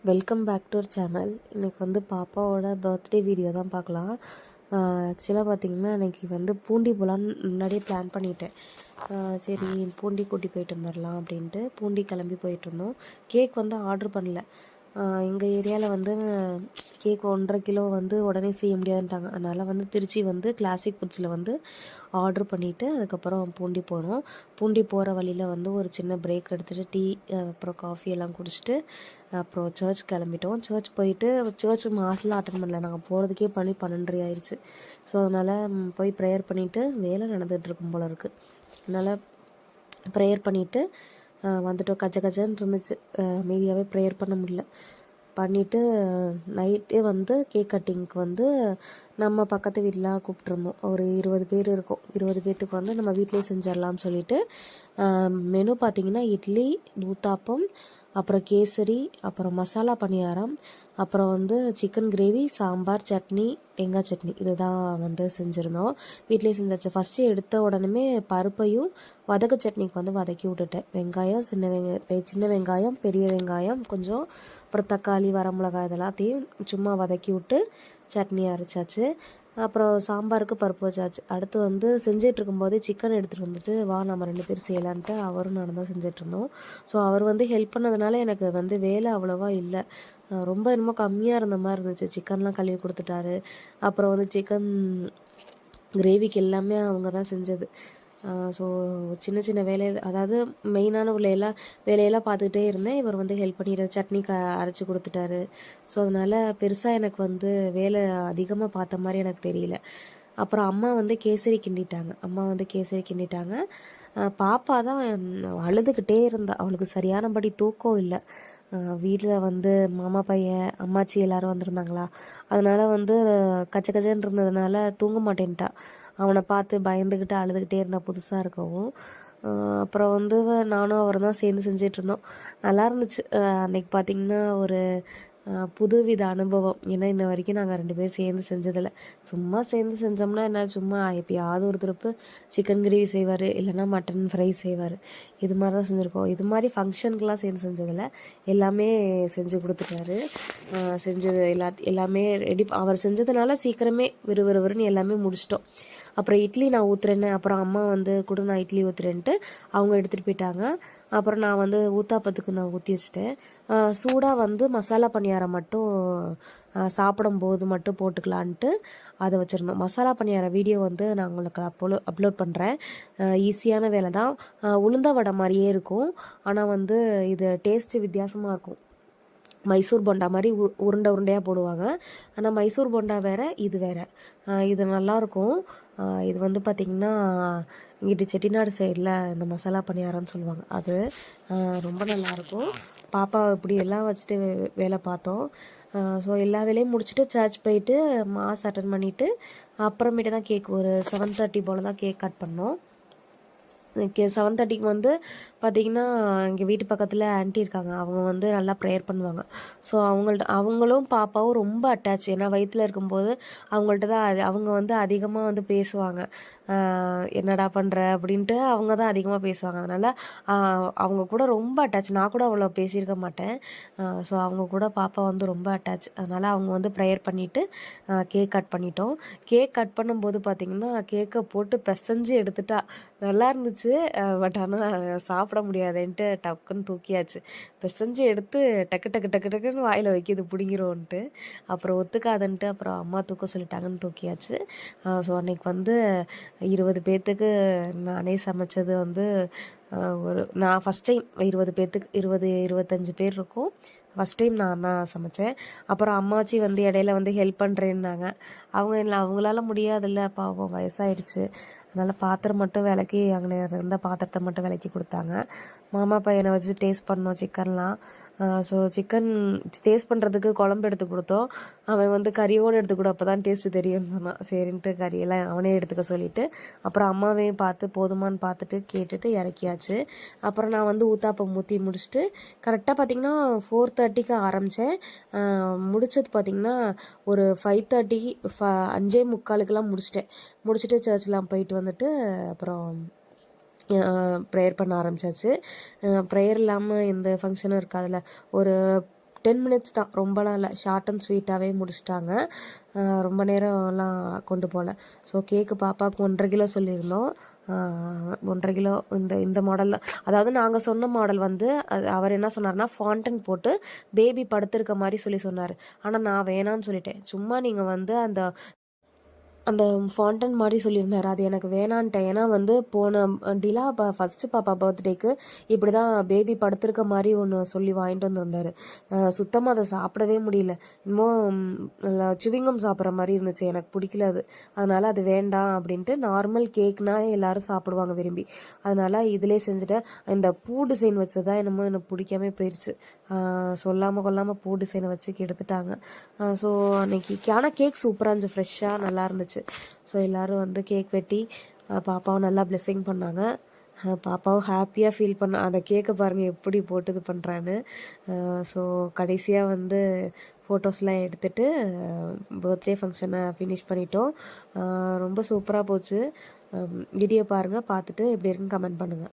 Welcome back to our channel. இன்றைக்கி வந்து பாப்பாவோட பர்த்டே வீடியோ தான் பார்க்கலாம். ஆக்சுவலாக பார்த்திங்கன்னா இன்றைக்கி வந்து பூண்டி போகலான்னு முன்னாடியே பிளான் பண்ணிட்டேன். சரி பூண்டி கூட்டி போயிட்டு வந்துடலாம் அப்படின்ட்டு பூண்டி கிளம்பி போயிட்டுருந்தோம். கேக் வந்து ஆர்டர் பண்ணல. எங்கள் ஏரியாவில் வந்து கேக் 1.5 கிலோ வந்து உடனே செய்ய முடியாதுன்ட்டாங்க. அதனால் வந்து திருச்சி வந்து கிளாசிக் ஃபுட்ஸில் வந்து ஆர்டர் பண்ணிவிட்டு அதுக்கப்புறம் பூண்டி போனோம். பூண்டி போகிற வழியில் வந்து ஒரு சின்ன பிரேக் எடுத்துகிட்டு டீ அப்புறம் காஃபி எல்லாம் குடிச்சிட்டு அப்புறம் சர்ச் கிளம்பிட்டோம். சர்ச் போயிட்டு சர்ச் மாஸ்லாம் அட்டன் பண்ணல. நாங்கள் போகிறதுக்கே 12:30 ஆயிடுச்சு. ஸோ அதனால் போய் ப்ரேயர் பண்ணிவிட்டு வேலை நடந்துகிட்ருக்கும் போல இருக்குது. அதனால் ப்ரேயர் பண்ணிவிட்டு வந்துட்டோம். கஜன்னு இருந்துச்சு. அமைதியாகவே ப்ரேயர் பண்ண முடியல. பண்ணிவிட்டு நைட்டே வந்து கேக் கட்டிங்க்கு வந்து நம்ம பக்கத்து வீட்டில் கூப்பிட்ருந்தோம். ஒரு 20 பேர் இருக்கும். 20 பேர்த்துக்கு வந்து நம்ம வீட்டிலே செஞ்சிடலான்னு சொல்லிவிட்டு மெனு பார்த்திங்கன்னா இட்லி, ஊத்தாப்பம், அப்புறம் கேசரி, அப்புறம் மசாலா பணியாரம், அப்புறம் வந்து சிக்கன் கிரேவி, சாம்பார், சட்னி, தேங்காய் சட்னி இது தான் வந்து செஞ்சுருந்தோம். வீட்டிலே செஞ்சாச்சு. ஃபஸ்ட்டு எடுத்த உடனே பருப்பையும் வதக்கு சட்னிக்கு வந்து வதக்கி விட்டுட்டேன். வெங்காயம், சின்ன வெங்காயம், பெரிய வெங்காயம் கொஞ்சம், அப்புறம் தக்காளி, வரமிளகாய் இதெல்லாத்தையும் சும்மா வதக்கி விட்டு சட்னி அரைச்சாச்சு. அப்புறம் சாம்பாருக்கு பருப்பு வச்சாச்சு. அடுத்து வந்து செஞ்சிட்ருக்கும்போதே சிக்கன் எடுத்துகிட்டு வந்துட்டு வா நம்ம 2 பேர் செய்யலான்ட்டு அவரும் நானும் தான் செஞ்சிட்ருந்தோம். ஸோ அவர் வந்து ஹெல்ப் பண்ணதுனால எனக்கு வந்து வேலை அவ்வளோவா இல்லை. ரொம்ப என்னமோ கம்மியாக இருந்த மாதிரி இருந்துச்சு. சிக்கன்லாம் கழுவி கொடுத்துட்டாரு. அப்புறம் வந்து சிக்கன் கிரேவிக்கு எல்லாமே அவங்க தான் செஞ்சது. ஸோ சின்ன சின்ன வேலை, அதாவது மெயினான வேலையெல்லாம் பார்த்துக்கிட்டே இருந்தேன். இவர் வந்து ஹெல்ப் பண்ணிட்டு சட்னி அரைச்சி கொடுத்துட்டாரு. ஸோ அதனால் பெருசாக எனக்கு வந்து வேலை அதிகமாக பார்த்த மாதிரி எனக்கு தெரியல. அப்புறம் அம்மா வந்து கேசரி கிண்டிட்டாங்க. பாப்பா தான் அழுதுகிட்டே இருந்தா. அவளுக்கு சரியானபடி தூக்கம் இல்லை. வீட்டில் வந்து மாமா பையன், அம்மாச்சி எல்லோரும் வந்திருந்தாங்களா, அதனால் வந்து கச்சன்னு இருந்ததுனால தூங்க மாட்டேன்ட்டா. அவனை பார்த்து பயந்துக்கிட்டு அழுதுகிட்டே இருந்தால் புதுசாக இருக்கவும். அப்புறம் வந்து நானும் அவரும் தான் சேர்ந்து செஞ்சிட்ருந்தோம். நல்லா இருந்துச்சு. அன்றைக்கி பார்த்திங்கன்னா ஒரு புதுவித அனுபவம். ஏன்னா இன்ன வரைக்கும் நாங்கள் 2 பேரும் சேர்ந்து செஞ்சதில்லை. சும்மா சேர்ந்து செஞ்சோம்னா என்ன, சும்மா எப்போயாவது ஒரு திருப்பு சிக்கன் கிரேவி செய்வார், இல்லைன்னா மட்டன் ஃப்ரை செய்வார். இது மாதிரி தான் செஞ்சுருக்கோம். இது மாதிரி ஃபங்க்ஷனுக்கெலாம் சேர்ந்து செஞ்சதில்லை. எல்லாமே செஞ்சு கொடுத்துட்டாரு. செஞ்சது எல்லாமே ரெடி. அவர் செஞ்சதுனால சீக்கிரமே விறுவிறுன்னு எல்லாமே முடிச்சிட்டோம். அப்புறம் இட்லி நான் ஊற்றுறேன்னு, அப்புறம் அம்மா வந்து கூட நான் இட்லி ஊற்றுறேன்ட்டு அவங்க எடுத்துகிட்டு போயிட்டாங்க. அப்புறம் நான் வந்து ஊத்தாப்பத்துக்கு நான் ஊற்றி வச்சிட்டேன். சூடாக வந்து மசாலா பணியாரம் மட்டும் சாப்பிடும்போது மட்டும் போட்டுக்கலான்ட்டு அதை வச்சுருந்தோம். மசாலா பணியார வீடியோ வந்து நான் உங்களுக்கு அப்லோட் பண்ணுறேன். ஈஸியான வேலை தான். உளுந்த வடை மாதிரியே இருக்கும். ஆனால் வந்து இது டேஸ்ட்டு வித்தியாசமாக இருக்கும். மைசூர் போண்டா மாதிரி உருண்டையாக போடுவாங்க. ஆனால் மைசூர் போண்டா வேறு, இது வேறு. இது நல்லாயிருக்கும். இது வந்து பார்த்திங்கன்னா இங்கிட்டு செட்டிநாடு சைடில் இந்த மசாலா பணியாரம்னு சொல்லுவாங்க. அது ரொம்ப நல்லாயிருக்கும். பாப்பா இப்படி எல்லாம் வச்சுட்டு வேலை பார்த்தோம். ஸோ எல்லா வேலையும் முடிச்சுட்டு சர்ச் போயிட்டு மாஸ் அட்டன் பண்ணிவிட்டு அப்புறமேட்டு தான் கேக் ஒரு 7:30 போல் தான் கேக் கட் பண்ணோம். 7:30க்கு வந்து பார்த்திங்கன்னா எங்கள் வீட்டு பக்கத்தில் ஆன்ட்டி இருக்காங்க. அவங்க வந்து நல்லா ப்ரேயர் பண்ணுவாங்க. ஸோ அவங்களும் பாப்பாவும் ரொம்ப அட்டாச். ஏன்னா வயிற்றில் இருக்கும்போது அவங்கள்ட்ட தான் அவங்க வந்து அதிகமாக வந்து பேசுவாங்க. என்னடா பண்ணுற அப்படின்ட்டு அவங்க தான் அதிகமாக பேசுவாங்க. அதனால் அவங்க கூட ரொம்ப அட்டாச். நான் கூட அவ்வளோ பேசியிருக்க மாட்டேன். ஸோ அவங்க கூட பாப்பா வந்து ரொம்ப அட்டாச். அதனால் அவங்க வந்து ப்ரேயர் பண்ணிவிட்டு கேக் கட் பண்ணிட்டோம். கேக் கட் பண்ணும்போது பார்த்திங்கன்னா கேக்கை போட்டு பிசைஞ்சு எடுத்துட்டா. நல்லா இருந்துச்சு. பட் ஆனால் சாப்பிட முடியாதுன்ட்டு டக்குன்னு தூக்கியாச்சு. பிசைஞ்சு எடுத்து டக்குன்னு வாயில் வைக்கிது பிடிங்கிறோன்ட்டு. அப்புறம் ஒத்துக்காதுன்ட்டு அப்புறம் அம்மா தூக்க சொல்லிட்டாங்கன்னு தூக்கியாச்சு. ஸோ அன்றைக்கி வந்து 20 பேர்த்துக்கு நானே சமைச்சது வந்து நான் ஃபஸ்ட் டைம் 20 பேர்த்துக்கு 25 பேர் இருக்கும். ஃபஸ்ட் டைம் நான் தான் சமைச்சேன். அப்புறம் அம்மாச்சி வந்து இடையில வந்து ஹெல்ப் பண்ணுறேன்னாங்க. அவங்களால முடியாதுல்ல, பாவம் வயசாயிடுச்சு. அதனால் பாத்திரம் மட்டும் விளக்கி அங்கே இருந்த பாத்திரத்தை மட்டும் விளக்கி கொடுத்தாங்க. மாமா பையனை வச்சு டேஸ்ட் பண்ணோம் சிக்கன்லாம். ஸோ சிக்கன் டேஸ்ட் பண்ணுறதுக்கு குழம்பு எடுத்து கொடுத்தோம். அவன் வந்து கறியோடு எடுத்துக்கூட அப்போ தான் டேஸ்ட்டு தெரியும்னு சொன்னான். சரின்ட்டு கறியெல்லாம் அவனே எடுத்துக்க சொல்லிவிட்டு அப்புறம் அம்மாவையும் பார்த்து போதுமான்னு பார்த்துட்டு கேட்டுட்டு இறக்கியாச்சு. அப்புறம் நான் வந்து ஊத்தாப்பம் ஊற்றி முடிச்சுட்டு கரெக்டாக பார்த்திங்கன்னா 4:30க்கு ஆரம்பித்தேன். முடித்தது பார்த்திங்கன்னா ஒரு 5:30 5:45க்கெலாம் முடிச்சுட்டு சர்ச்லாம் போயிட்டு வந்துட்டு அப்புறம் ப்ரேயர் பண்ண ஆரம்பித்தாச்சு. ப்ரேயர் இல்லாமல் எந்த ஃபங்க்ஷனும் இருக்காதுல்ல. ஒரு 10 மினிட்ஸ் தான், ரொம்பலாம் இல்லை, ஷார்ட் அண்ட் ஸ்வீட்டாகவே முடிச்சிட்டாங்க. ரொம்ப நேரம்லாம் கொண்டு போகல. ஸோ கேக்கு பாப்பாவுக்கு 1.5 கிலோ சொல்லியிருந்தோம். 1.5 கிலோ இந்த இந்த மாடலில், அதாவது நாங்கள் சொன்ன மாடல் வந்து அவர் என்ன சொன்னார்னா ஃபாண்டன் போட்டு பேபி படுத்திருக்க மாதிரி சொன்னார். ஆனால் நான் வேணான்னு சொல்லிட்டேன். சும்மா நீங்கள் வந்து அந்த அந்த ஃபாண்டன் மாதிரி சொல்லியிருந்தார், அது எனக்கு வேணான்ட்டேன். ஏன்னா வந்து போன டிலா ஃபஸ்ட்டு பாப்பா பர்த்டேக்கு இப்படி தான் பேபி படுத்திருக்க மாதிரி ஒன்று சொல்லி வாங்கிட்டு வந்தார். சுத்தமாக அதை சாப்பிடவே முடியல. இன்னமும் சுவிங்கம் சாப்பிட்ற மாதிரி இருந்துச்சு, எனக்கு பிடிக்கல அது. அதனால் அது வேண்டாம் அப்படின்ட்டு நார்மல் கேக்னால் எல்லோரும் சாப்பிடுவாங்க விரும்பி. அதனால் இதிலே செஞ்சுட்டேன். இந்த பூ டிசைன் வச்சதான் என்னமோ எனக்கு பிடிக்காமே போயிடுச்சு. சொல்லாமல் கொள்ளாமல் பூ டிசைனை வச்சு கெடுத்துட்டாங்க. ஸோ அன்றைக்கி ஆனால் கேக் சூப்பராக இருந்துச்சு, ஃப்ரெஷ்ஷாக நல்லா இருந்துச்சு. ஸோ எல்லோரும் வந்து கேக் வெட்டி பாப்பாவும் நல்லா பிளெஸ்ஸிங் பண்ணாங்க. பாப்பாவும் ஹாப்பியாக ஃபீல் பண்ண, அந்த கேக்கை பாருங்கள் எப்படி போட்டு இது பண்ணுறான்னு. ஸோ கடைசியாக வந்து ஃபோட்டோஸ்லாம் எடுத்துகிட்டு பர்த்டே ஃபங்க்ஷனை ஃபினிஷ் பண்ணிட்டோம். ரொம்ப சூப்பராக போச்சு. வீடியோ பாருங்கள், பார்த்துட்டு எப்படி இருக்குன்னு கமெண்ட் பண்ணுங்கள்.